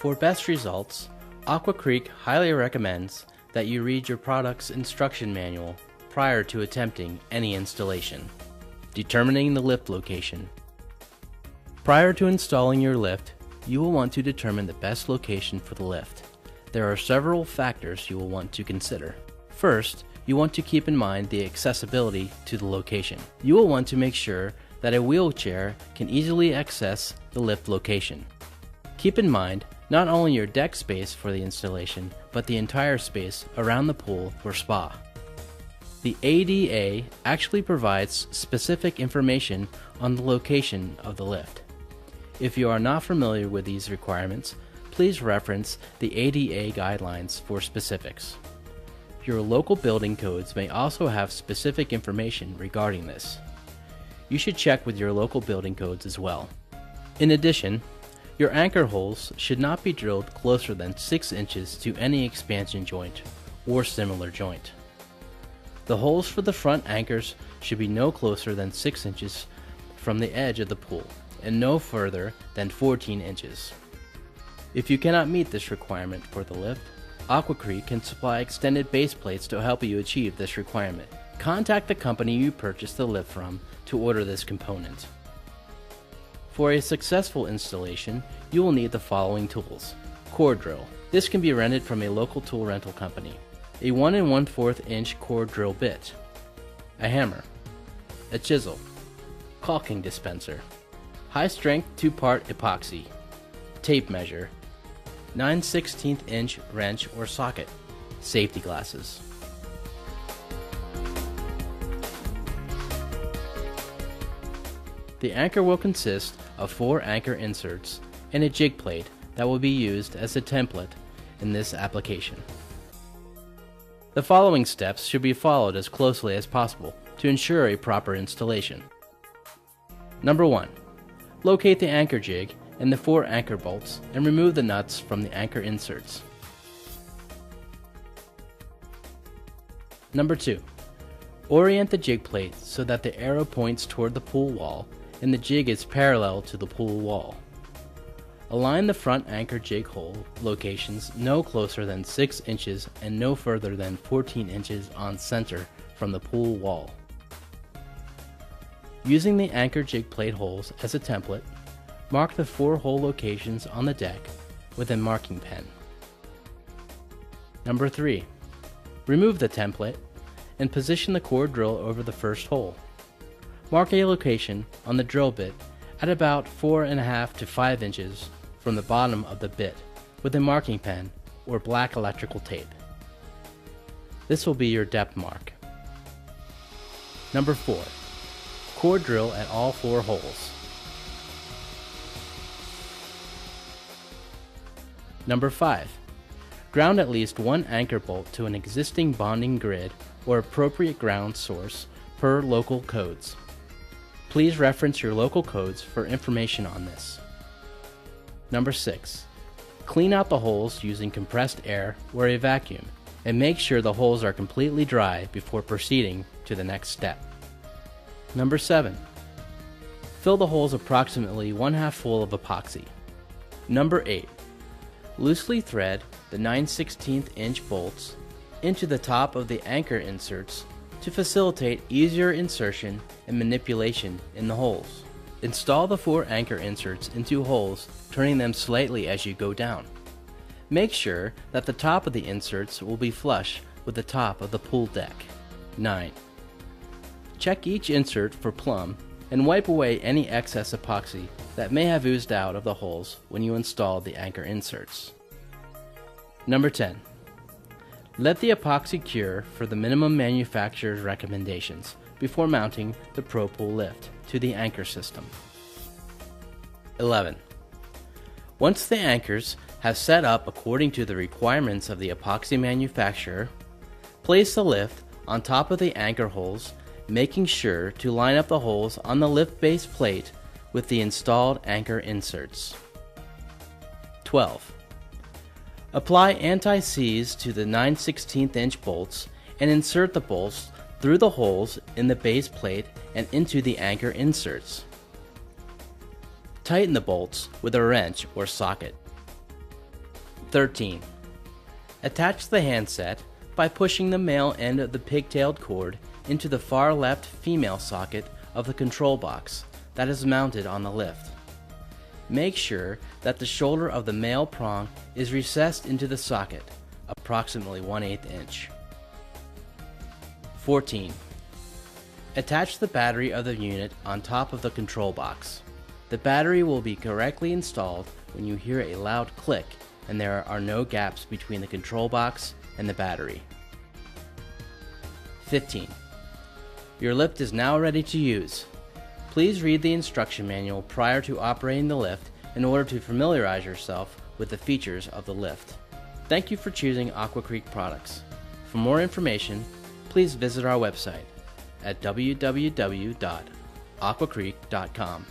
For best results, Aqua Creek highly recommends that you read your product's instruction manual prior to attempting any installation. Determining the lift location. Prior to installing your lift, you will want to determine the best location for the lift. There are several factors you will want to consider. First, you want to keep in mind the accessibility to the location. You will want to make sure that a wheelchair can easily access the lift location. Keep in mind not only your deck space for the installation, but the entire space around the pool or spa. The ADA actually provides specific information on the location of the lift. If you are not familiar with these requirements, please reference the ADA guidelines for specifics. Your local building codes may also have specific information regarding this. You should check with your local building codes as well. In addition, your anchor holes should not be drilled closer than 6 inches to any expansion joint or similar joint. The holes for the front anchors should be no closer than 6 inches from the edge of the pool and no further than 14 inches. If you cannot meet this requirement for the lift, Aqua Creek can supply extended base plates to help you achieve this requirement. Contact the company you purchased the lift from to order this component. For a successful installation, you will need the following tools. Core drill. This can be rented from a local tool rental company. A 1 1/4 inch core drill bit. A hammer. A chisel. Caulking dispenser. High strength 2-part epoxy. Tape measure. 9/16 inch wrench or socket. Safety glasses. The anchor will consist of 4 anchor inserts and a jig plate that will be used as a template in this application. The following steps should be followed as closely as possible to ensure a proper installation. Number 1. Locate the anchor jig and the 4 anchor bolts and remove the nuts from the anchor inserts. Number 2. Orient the jig plate so that the arrow points toward the pool wall and the jig is parallel to the pool wall. Align the front anchor jig hole locations no closer than 6 inches and no further than 14 inches on center from the pool wall. Using the anchor jig plate holes as a template, mark the 4 hole locations on the deck with a marking pen. Number 3. Remove the template and position the core drill over the first hole. Mark a location on the drill bit at about 4.5 to 5 inches from the bottom of the bit with a marking pen or black electrical tape. This will be your depth mark. Number 4. Core drill at all 4 holes. Number 5. Ground at least 1 anchor bolt to an existing bonding grid or appropriate ground source per local codes. Please reference your local codes for information on this. Number 6. Clean out the holes using compressed air or a vacuum and make sure the holes are completely dry before proceeding to the next step. Number 7. Fill the holes approximately 1/2 full of epoxy. Number 8. Loosely thread the 9/16 inch bolts into the top of the anchor inserts to facilitate easier insertion and manipulation in the holes. Install the 4 anchor inserts into holes, turning them slightly as you go down. Make sure that the top of the inserts will be flush with the top of the pool deck. 9. Check each insert for plumb and wipe away any excess epoxy that may have oozed out of the holes when you install the anchor inserts. Number 10. Let the epoxy cure for the minimum manufacturer's recommendations before mounting the Pro Pool lift to the anchor system. 11. Once the anchors have set up according to the requirements of the epoxy manufacturer, place the lift on top of the anchor holes, making sure to line up the holes on the lift base plate with the installed anchor inserts. 12. Apply anti-seize to the 9/16 inch bolts and insert the bolts through the holes in the base plate and into the anchor inserts. Tighten the bolts with a wrench or socket. 13. Attach the handset by pushing the male end of the pigtailed cord into the far left female socket of the control box that is mounted on the lift. Make sure that the shoulder of the male prong is recessed into the socket, approximately 1/8 inch. 14. Attach the battery of the unit on top of the control box. The battery will be correctly installed when you hear a loud click and there are no gaps between the control box and the battery. 15. Your lift is now ready to use. Please read the instruction manual prior to operating the lift in order to familiarize yourself with the features of the lift. Thank you for choosing Aqua Creek products. For more information, please visit our website at www.aquacreek.com.